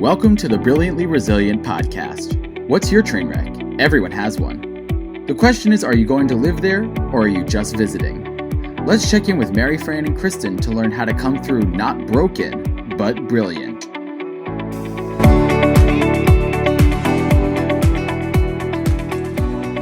Welcome to the Brilliantly Resilient podcast. What's your train wreck? Everyone has one. The question is, are you going to live there or are you just visiting? Let's check in with Mary Fran and Kristin to learn how to come through not broken, but brilliant.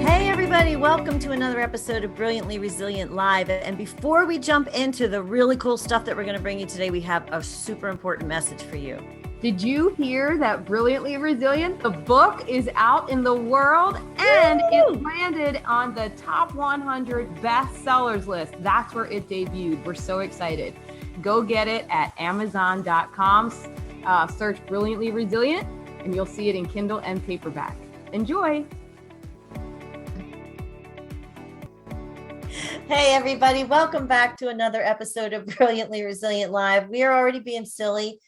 Hey everybody, welcome to another episode of Brilliantly Resilient Live. And before we jump into the really cool stuff that we're going to bring you today, we have a super important message for you. Did you hear that Brilliantly Resilient, the book, is out in the world and it landed on the top 100 bestsellers list? That's where it debuted. We're so excited. Go get it at Amazon.com. Search Brilliantly Resilient and you'll see it in Kindle and paperback. Enjoy. Hey everybody, welcome back to another episode of Brilliantly Resilient Live. We are already being silly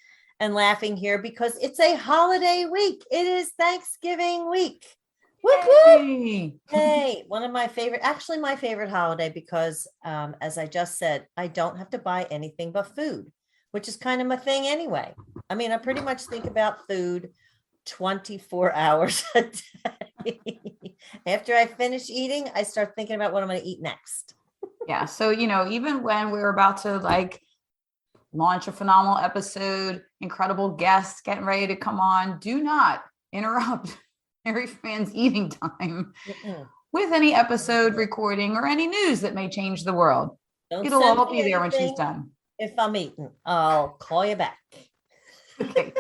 and laughing here because it's a holiday week. It is Thanksgiving week. Whoop, whoop. Hey, one of my favorite, actually my favorite holiday because as I just said, I don't have to buy anything but food, which is kind of my thing anyway. I mean, I pretty much think about food 24 hours a day. After I finish eating, I start thinking about what I'm going to eat next. Yeah. So, even when we're about to launch a phenomenal episode, incredible guests getting ready to come on, do not interrupt Mary Fran's eating time with any episode recording or any news that may change the world. It'll all be there when she's done. If I'm eating, I'll call you back. Okay.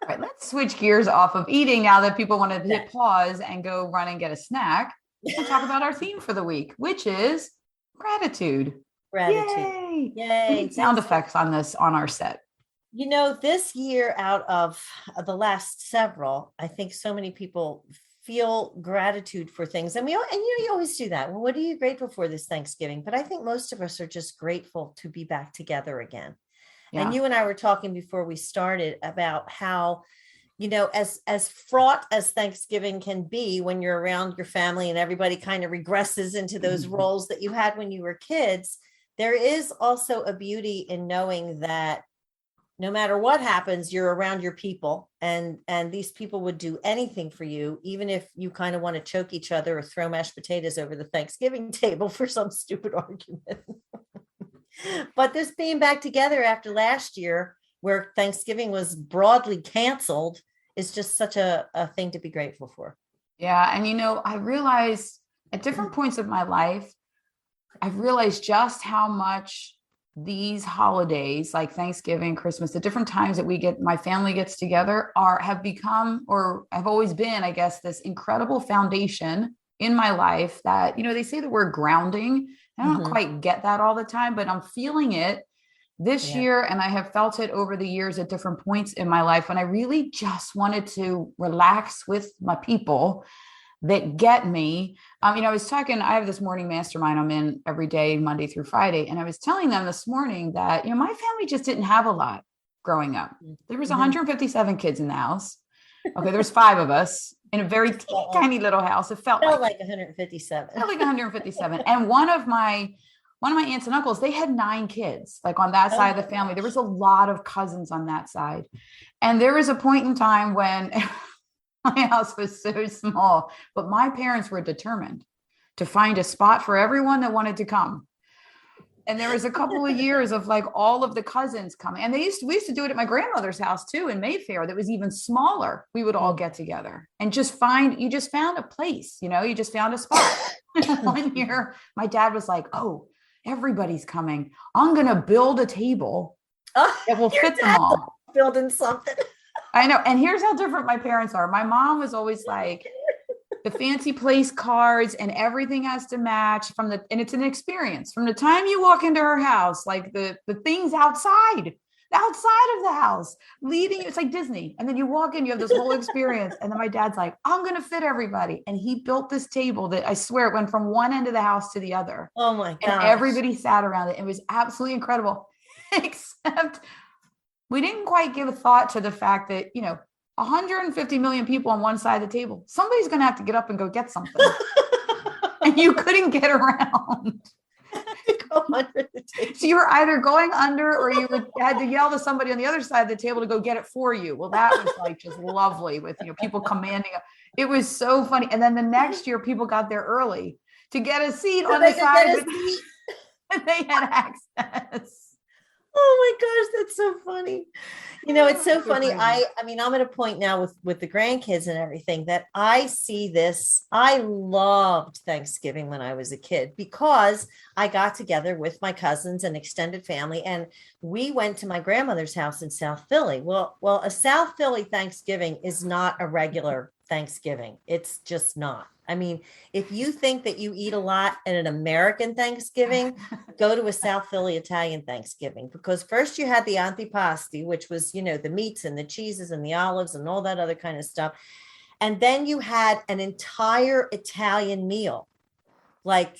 All right, let's switch gears off of eating now that people want to hit pause and go run and get a snack and talk about our theme for the week, which is gratitude. Gratitude. Yay. We need sound effects on our set. This year out of the last several, I think so many people feel gratitude for things. And you always do that. Well, what are you grateful for this Thanksgiving? But I think most of us are just grateful to be back together again. Yeah. And you and I were talking before we started about how, as fraught as Thanksgiving can be when you're around your family and everybody kind of regresses into those roles that you had when you were kids, there is also a beauty in knowing that no matter what happens, you're around your people and these people would do anything for you, even if you kind of want to choke each other or throw mashed potatoes over the Thanksgiving table for some stupid argument. But this being back together after last year, where Thanksgiving was broadly canceled, is just such a thing to be grateful for. Yeah. And, I realized at different points of my life, I've realized just how much these holidays like Thanksgiving, Christmas, the different times that my family gets together have become, or have always been, I guess, this incredible foundation in my life that, they say the word grounding. I don't quite get that all the time, but I'm feeling it this year. And I have felt it over the years at different points in my life when I really just wanted to relax with my people that get me. I have this morning mastermind I'm in every day, Monday through Friday. And I was telling them this morning that, my family just didn't have a lot growing up. There was 157 kids in the house. Okay. There's 5 of us in a very tiny little house. It felt like 157. Felt like 157. And one of my aunts and uncles, they had 9 kids, like on that side of the family. There was a lot of cousins on that side. And there was a point in time when my house was so small, but my parents were determined to find a spot for everyone that wanted to come. And there was a couple of years of all of the cousins coming. And we used to do it at my grandmother's house too, in Mayfair, that was even smaller. We would all get together and you just found a place, you just found a spot. One year, my dad was like, oh, everybody's coming. I'm going to build a table that will fit them all. Building something. I know. And here's how different my parents are. My mom was always like, the fancy place cards and everything has to match and it's an experience from the time you walk into her house, like the things outside of the house leading you. It's like Disney. And then you walk in, you have this whole experience. And then my dad's like, I'm going to fit everybody. And he built this table that I swear it went from one end of the house to the other. Oh my God. And everybody sat around it. It was absolutely incredible, except we didn't quite give a thought to the fact that, 150 million people on one side of the table. Somebody's going to have to get up and go get something. And you couldn't get around. Go under the table. So you were either going under or had to yell to somebody on the other side of the table to go get it for you. Well, that was like just lovely with, people commanding. It was so funny. And then the next year, people got there early to get a seat on the side. And they had access. Oh my gosh, that's so funny. It's so funny. Crazy. I mean, I'm at a point now with the grandkids and everything that I see this. I loved Thanksgiving when I was a kid because I got together with my cousins and extended family, and we went to my grandmother's house in South Philly. Well, a South Philly Thanksgiving is not a regular Thanksgiving. It's just not. I mean, if you think that you eat a lot at an American Thanksgiving, go to a South Philly Italian Thanksgiving, because first you had the antipasti, which was, the meats and the cheeses and the olives and all that other kind of stuff. And then you had an entire Italian meal, like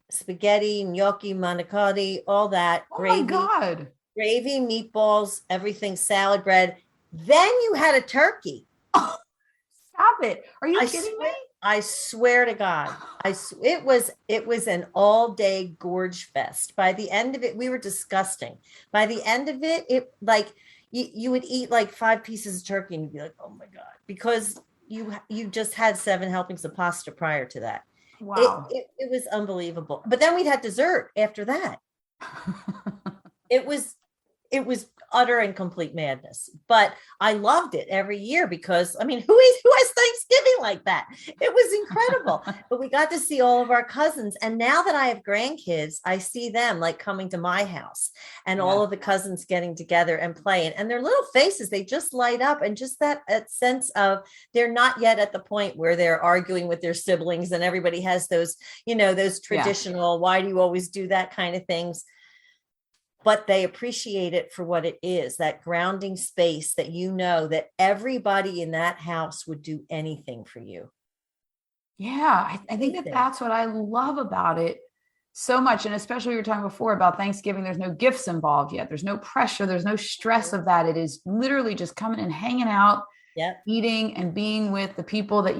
spaghetti, gnocchi, manicotti, all that. Gravy, my God. Gravy, meatballs, everything, salad, bread. Then you had a turkey. Oh, stop it. Are you kidding me? I swear to God, it was an all day gorge fest. By the end of it, we were disgusting. By the end of it, you would eat like 5 pieces of turkey and you'd be like, oh my God, because you just had 7 helpings of pasta prior to that. Wow. It was unbelievable. But then we'd have dessert after that. It was utter and complete madness, but I loved it every year because, I mean, who has Thanksgiving like that? It was incredible. But we got to see all of our cousins. And now that I have grandkids, I see them like coming to my house and all of the cousins getting together and playing, and their little faces, they just light up. And just that sense of they're not yet at the point where they're arguing with their siblings and everybody has those, those traditional, why do you always do that kind of things? But they appreciate it for what it is, that grounding space that that everybody in that house would do anything for you. Yeah, I think that's what I love about it so much. And especially we were talking before about Thanksgiving, there's no gifts involved yet. There's no pressure. There's no stress of that. It is literally just coming and hanging out, eating and being with the people that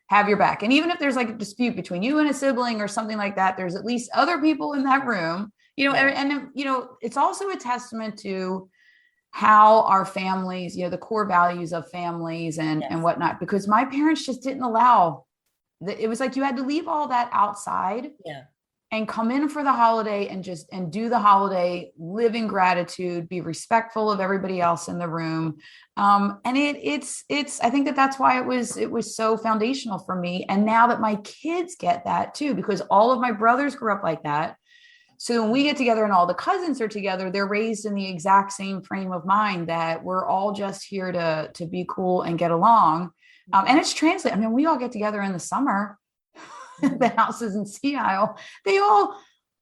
have your back. And even if there's like a dispute between you and a sibling or something like that, there's at least other people in that room. And it's also a testament to how our families, the core values of families and whatnot, because my parents just didn't allow that. It was like you had to leave all that outside and come in for the holiday and do the holiday, live in gratitude, be respectful of everybody else in the room. And it's I think that's why it was so foundational for me. And now that my kids get that too, because all of my brothers grew up like that. So when we get together and all the cousins are together, they're raised in the exact same frame of mind that we're all just here to be cool and get along. And it's translated. I mean, we all get together in the summer, the houses in Sea Isle,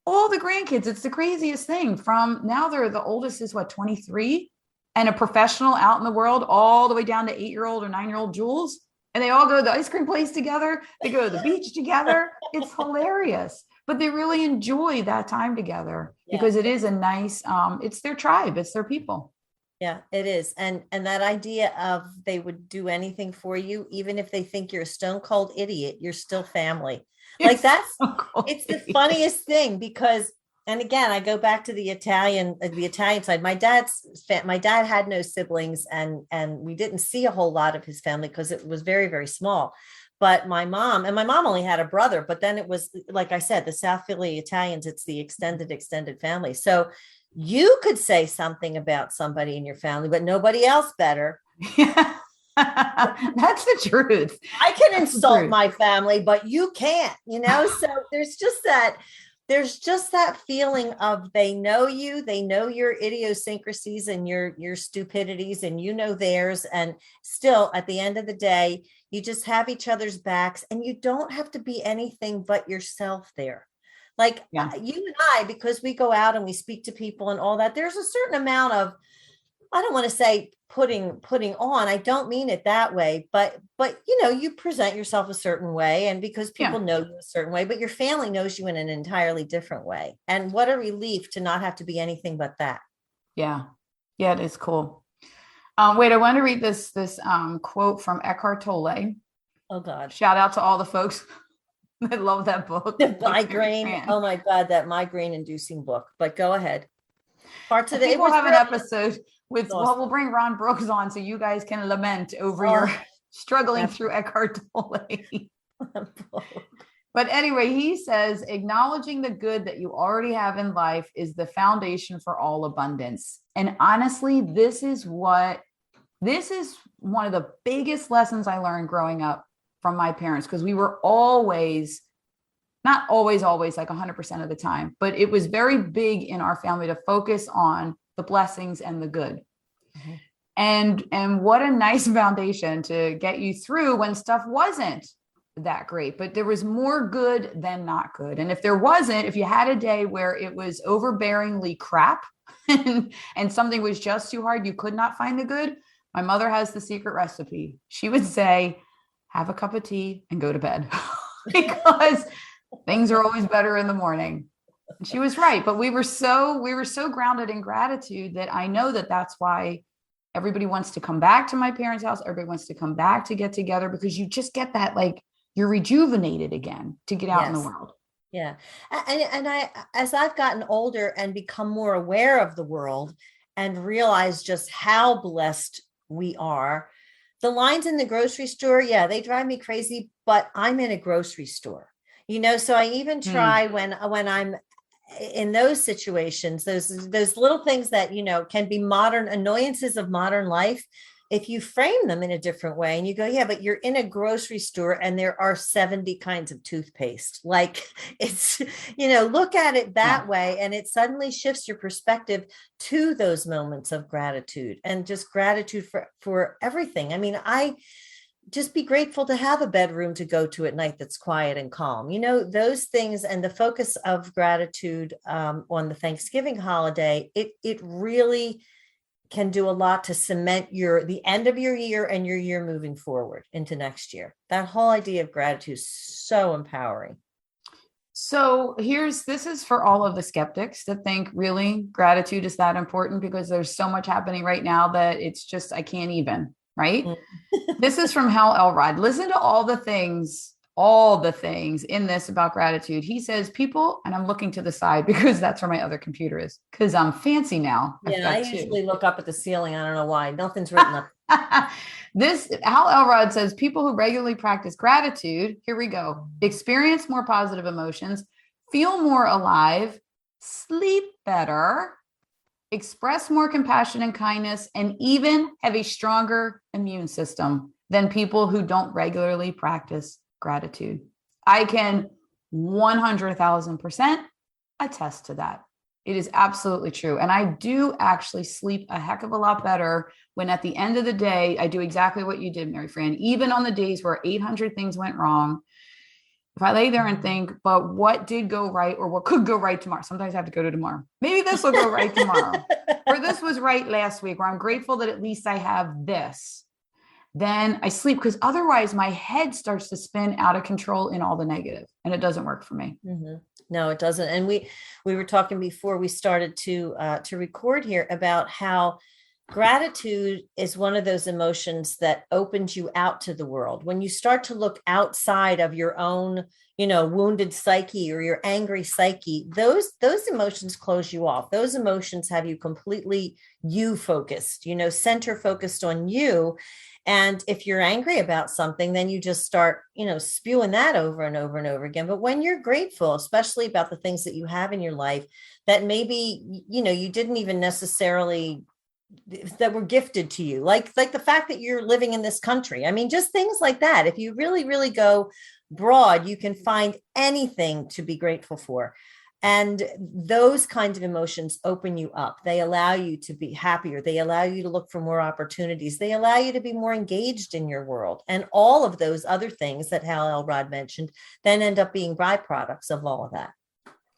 all the grandkids, it's the craziest thing. From now, the oldest is 23 and a professional out in the world, all the way down to 8-year-old or 9-year-old Jules. And they all go to the ice cream place together. They go to the beach together. It's hilarious. But they really enjoy that time together because it is a nice, it's their tribe, it's their people. Yeah, it is. And that idea of they would do anything for you, even if they think you're a stone cold idiot, you're still family. Like it's the funniest thing because, and again, I go back to the Italian side. My dad had no siblings and we didn't see a whole lot of his family because it was very, very small. But my mom only had a brother, but then it was, like I said, the South Philly Italians, it's the extended family. So you could say something about somebody in your family, but nobody else better. Yeah. That's the truth. I can insult my family, but you can't, so there's just that feeling of they know you, they know your idiosyncrasies and your stupidities and theirs. And still at the end of the day, you just have each other's backs and you don't have to be anything but yourself there. Like you and I, because we go out and we speak to people and all that, there's a certain amount of, I don't want to say putting on, I don't mean it that way, but you present yourself a certain way and because people know you a certain way, but your family knows you in an entirely different way. And what a relief to not have to be anything but that. Yeah. Yeah, it is cool. Wait, I want to read this quote from Eckhart Tolle. Oh God. Shout out to all the folks I love that book. The migraine. Oh my God, that migraine inducing book. But go ahead. Parts of it. We'll have an episode with, awesome. well, we'll bring Ron Brooks on so you guys can lament over your struggling through Eckhart Tolle. But anyway, he says, acknowledging the good that you already have in life is the foundation for all abundance. And honestly, this is one of the biggest lessons I learned growing up from my parents, because we were always, not always like 100% of the time, but it was very big in our family to focus on the blessings and the good. Mm-hmm. And what a nice foundation to get you through when stuff wasn't that great, but there was more good than not good. And if there wasn't, if you had a day where it was overbearingly crap and something was just too hard, you could not find the good. My mother has the secret recipe. She would say, have a cup of tea and go to bed because things are always better in the morning. And she was right. But we were so grounded in gratitude that I know that that's why everybody wants to come back to my parents' house. Everybody wants to come back to get together, because you just get that, like, you're rejuvenated again to get out in the world. Yeah. And I, as I've gotten older and become more aware of the world and realize just how blessed we are, the lines in the grocery store, they drive me crazy, but I'm in a grocery store, so I even try when I'm in those situations, those little things that, can be modern annoyances of modern life. If you frame them in a different way and you go, but you're in a grocery store and there are 70 kinds of toothpaste, like it's, look at it that way. And it suddenly shifts your perspective to those moments of gratitude and just gratitude for everything. I mean, I just be grateful to have a bedroom to go to at night that's quiet and calm, those things. And the focus of gratitude on the Thanksgiving holiday, it really can do a lot to cement the end of your year and your year moving forward into next year. That whole idea of gratitude is so empowering. So this is for all of the skeptics that think really gratitude is that important, because there's so much happening right now that it's just, I can't even, right? This is from Hal Elrod. Listen to all the things in this about gratitude. He says people, and I'm looking to the side because that's where my other computer is, because I'm fancy now. I usually look up at the ceiling. I don't know why. Nothing's written up. This Hal Elrod says people who regularly practice gratitude, here we go, experience more positive emotions, feel more alive, sleep better, express more compassion and kindness, and even have a stronger immune system than people who don't regularly practice gratitude. I can 100,000% attest to that. It is absolutely true. And I do actually sleep a heck of a lot better when at the end of the day, I do exactly what you did, Mary Fran. Even on the days where 800 things went wrong, if I lay there and think, but what did go right or what could go right tomorrow? Sometimes I have to go to tomorrow. Maybe this will go right tomorrow. Or this was right last week, where I'm grateful that at least I have this. Then I sleep, because otherwise my head starts to spin out of control in all the negative, and it doesn't work for me. Mm-hmm. No, it doesn't. And we were talking before we started to record here about how gratitude is one of those emotions that opens you out to the world. When you start to look outside of your own, wounded psyche or your angry psyche, those emotions close you off. Those emotions have you completely you focused, center focused on you. And if you're angry about something, then you just start, spewing that over and over and over again. But when you're grateful, especially about the things that you have in your life that maybe, you didn't even necessarily, that were gifted to you, like the fact that you're living in this country. I mean, just things like that. If you really, really go broad, you can find anything to be grateful for. And those kinds of emotions open you up. They allow you to be happier. They allow you to look for more opportunities. They allow you to be more engaged in your world. And all of those other things that Hal Elrod mentioned then end up being byproducts of all of that.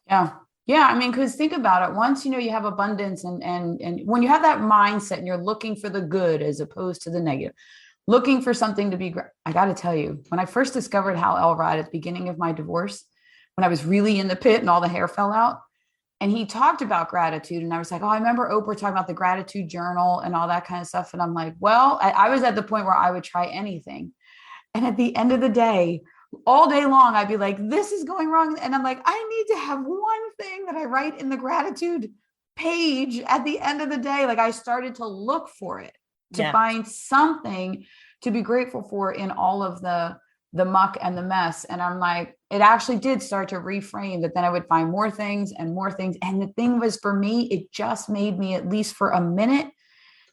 Yeah. Yeah. I mean, because think about it. Once, you have abundance and when you have that mindset and you're looking for the good as opposed to the negative, looking for something to be, I got to tell you, when I first discovered Hal Elrod at the beginning of my divorce, when I was really in the pit and all the hair fell out, and he talked about gratitude. And I was like, I remember Oprah talking about the gratitude journal and all that kind of stuff. And I'm like, well, I was at the point where I would try anything. And at the end of the day, all day long, I'd be like, this is going wrong. And I'm like, I need to have one thing that I write in the gratitude page at the end of the day. Like I started to look for it, to find something to be grateful for in all of the muck and the mess. And I'm like, it actually did start to reframe that. Then I would find more things and more things. And the thing was, for me, it just made me, at least for a minute,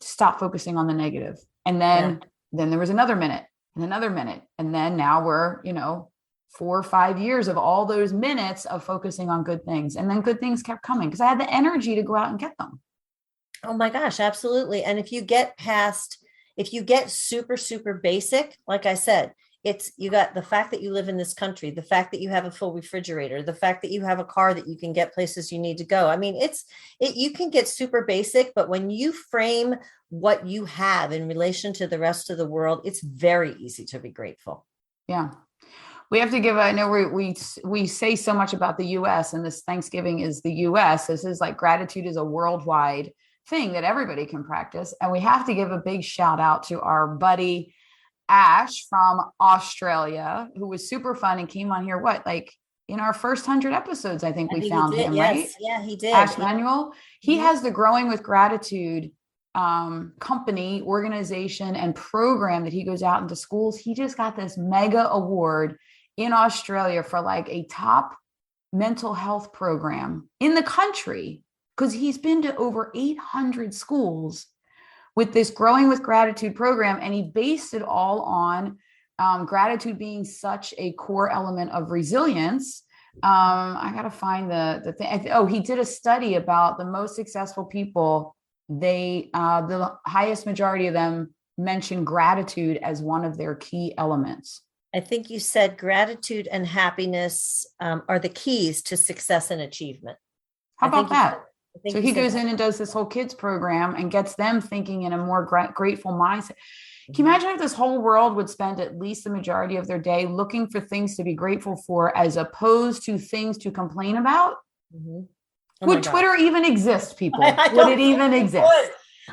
to stop focusing on the negative. And then there was another minute and another minute. And then now we're, 4 or 5 years of all those minutes of focusing on good things. And then good things kept coming because I had the energy to go out and get them. Oh my gosh, absolutely. And if you get super, super basic, like I said, you got the fact that you live in this country, the fact that you have a full refrigerator, the fact that you have a car that you can get places you need to go. I mean, you can get super basic, but when you frame what you have in relation to the rest of the world, it's very easy to be grateful. Yeah. We have to give, I know we say so much about the US, and this Thanksgiving is the US. This is like gratitude is a worldwide thing that everybody can practice. And we have to give a big shout out to our buddy, Ash from Australia, who was super fun and came on here. In our first 100 episodes, I think we found him, yes. right? Yeah, he did. Ash Manuel. He has the Growing with Gratitude company, organization, and program that he goes out into schools. He just got this mega award in Australia for like a top mental health program in the country, because he's been to over 800 schools with this Growing with Gratitude program. And he based it all on gratitude being such a core element of resilience. I got to find the thing. Oh, he did a study about the most successful people. The highest majority of them mention gratitude as one of their key elements. I think you said gratitude and happiness are the keys to success and achievement. How about that? So he goes in and does this whole kids program and gets them thinking in a more grateful mindset. Can you imagine if this whole world would spend at least the majority of their day looking for things to be grateful for, as opposed to things to complain about? Mm-hmm. Would Twitter even exist, people? Would it even exist?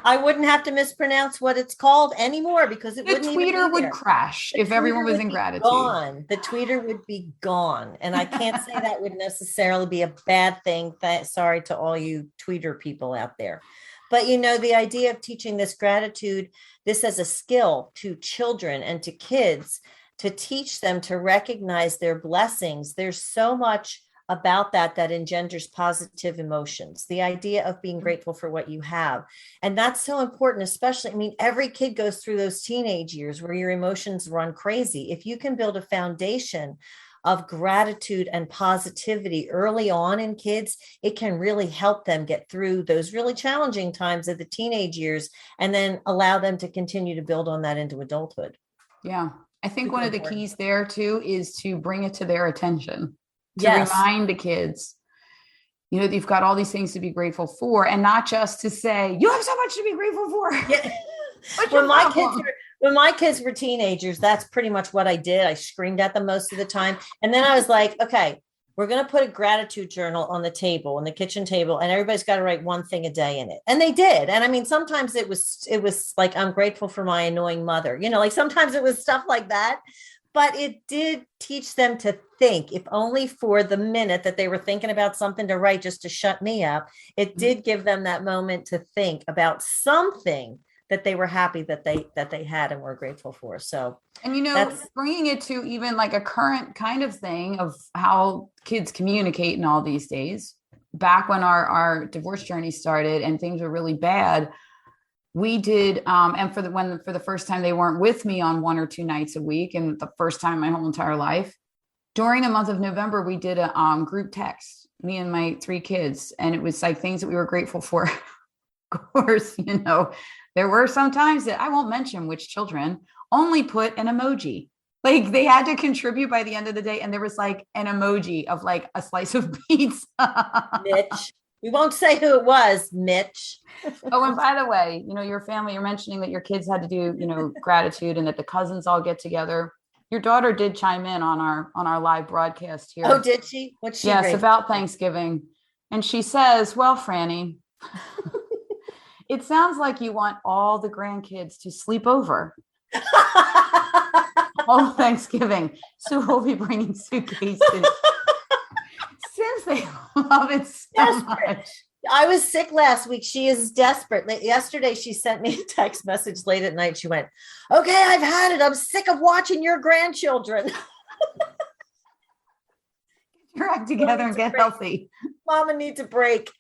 I wouldn't have to mispronounce what it's called anymore, because the tweeter would crash if everyone was in gratitude. Gone. The tweeter would be gone. And I can't say that would necessarily be a bad thing. Sorry to all you tweeter people out there. But, the idea of teaching this gratitude, this as a skill to children and to kids, to teach them to recognize their blessings. There's so much about that engenders positive emotions, the idea of being grateful for what you have. And that's so important, especially, every kid goes through those teenage years where your emotions run crazy. If you can build a foundation of gratitude and positivity early on in kids, it can really help them get through those really challenging times of the teenage years, and then allow them to continue to build on that into adulthood. Yeah. I think one of the keys there too is to bring it to their attention. To remind the kids, you've got all these things to be grateful for, and not just to say, you have so much to be grateful for. Yeah. When my kids were teenagers, that's pretty much what I did. I screamed at them most of the time. And then I was like, okay, we're going to put a gratitude journal on the kitchen table, and everybody's got to write one thing a day in it. And they did. And sometimes it was like, I'm grateful for my annoying mother, sometimes it was stuff like that. But it did teach them to think, if only for the minute that they were thinking about something to write just to shut me up. It did give them that moment to think about something that they were happy that they had and were grateful for. So, and that's bringing it to even like a current kind of thing of how kids communicate in all these days. Back when our divorce journey started and things were really bad, we did, and for the first time they weren't with me on 1 or 2 nights a week, and the first time in my whole entire life, during the month of November, we did a group text, me and my 3 kids, and it was like things that we were grateful for. Of course, there were some times that I won't mention which children only put an emoji. Like they had to contribute by the end of the day, and there was like an emoji of like a slice of pizza. Mitch. We won't say who it was, Mitch. Oh, and by the way, your family, you're mentioning that your kids had to do, gratitude, and that the cousins all get together. Your daughter did chime in on our live broadcast here. Oh, did she? What's she? Yes, about Thanksgiving. And she says, well, Franny, it sounds like you want all the grandkids to sleep over. all Thanksgiving. Sue will be bringing suitcases since they love it so much. I was sick last week. She is desperate. Yesterday, she sent me a text message late at night. She went, "Okay, I've had it. I'm sick of watching your grandchildren." Get your act together and get healthy. Mama needs a break.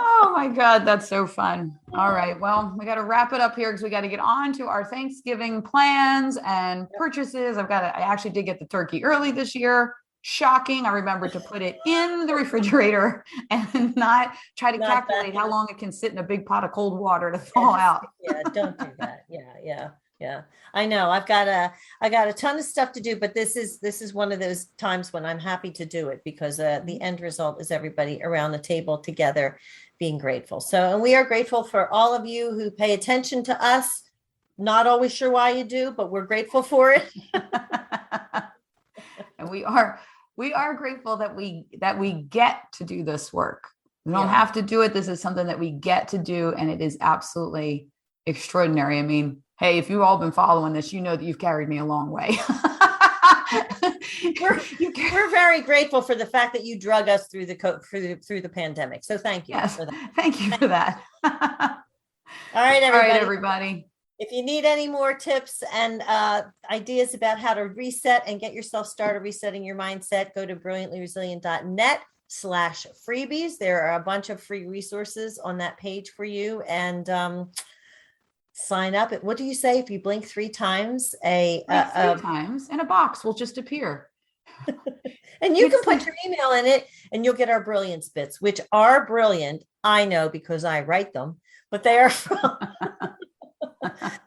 Oh my God, that's so fun. All right. Well, we got to wrap it up here because we got to get on to our Thanksgiving plans and purchases. I actually did get the turkey early this year. Shocking. I remembered to put it in the refrigerator and not try to calculate how long it can sit in a big pot of cold water to thaw out. Yeah, don't do that. Yeah. I know. I got a ton of stuff to do, but this is one of those times when I'm happy to do it because the end result is everybody around the table together being grateful. So, and we are grateful for all of you who pay attention to us. Not always sure why you do, but we're grateful for it. And we are grateful that we get to do this work. We don't have to do it. This is something that we get to do, and it is absolutely extraordinary. I mean, hey, if you've all been following this, you know that you've carried me a long way. We're very grateful for the fact that you drug us through the pandemic. So thank you. Yes, for that. Thank you for that. All right, everybody. If you need any more tips and ideas about how to reset and get yourself started resetting your mindset, go to brilliantlyresilient.net/freebies. There are a bunch of free resources on that page for you, and sign up. What do you say? If you blink 3 times, three times, and a box will just appear. And you can put your email in it, and you'll get our brilliance bits, which are brilliant. I know because I write them, but they are from.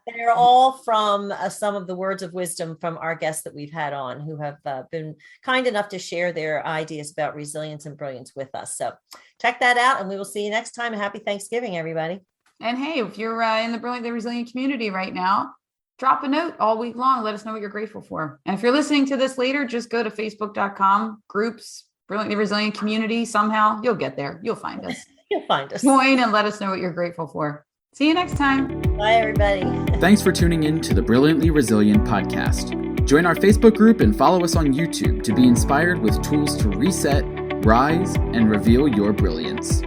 They're all from some of the words of wisdom from our guests that we've had on who have been kind enough to share their ideas about resilience and brilliance with us. So check that out, and we will see you next time. Happy Thanksgiving, everybody. And hey, if you're in the Brilliantly Resilient community right now, drop a note all week long. Let us know what you're grateful for. And if you're listening to this later, just go to facebook.com, groups, Brilliantly Resilient community. Somehow you'll get there. You'll find us. You'll find us. Join and let us know what you're grateful for. See you next time. Bye, everybody. Thanks for tuning in to the Brilliantly Resilient podcast. Join our Facebook group and follow us on YouTube to be inspired with tools to reset, rise, and reveal your brilliance.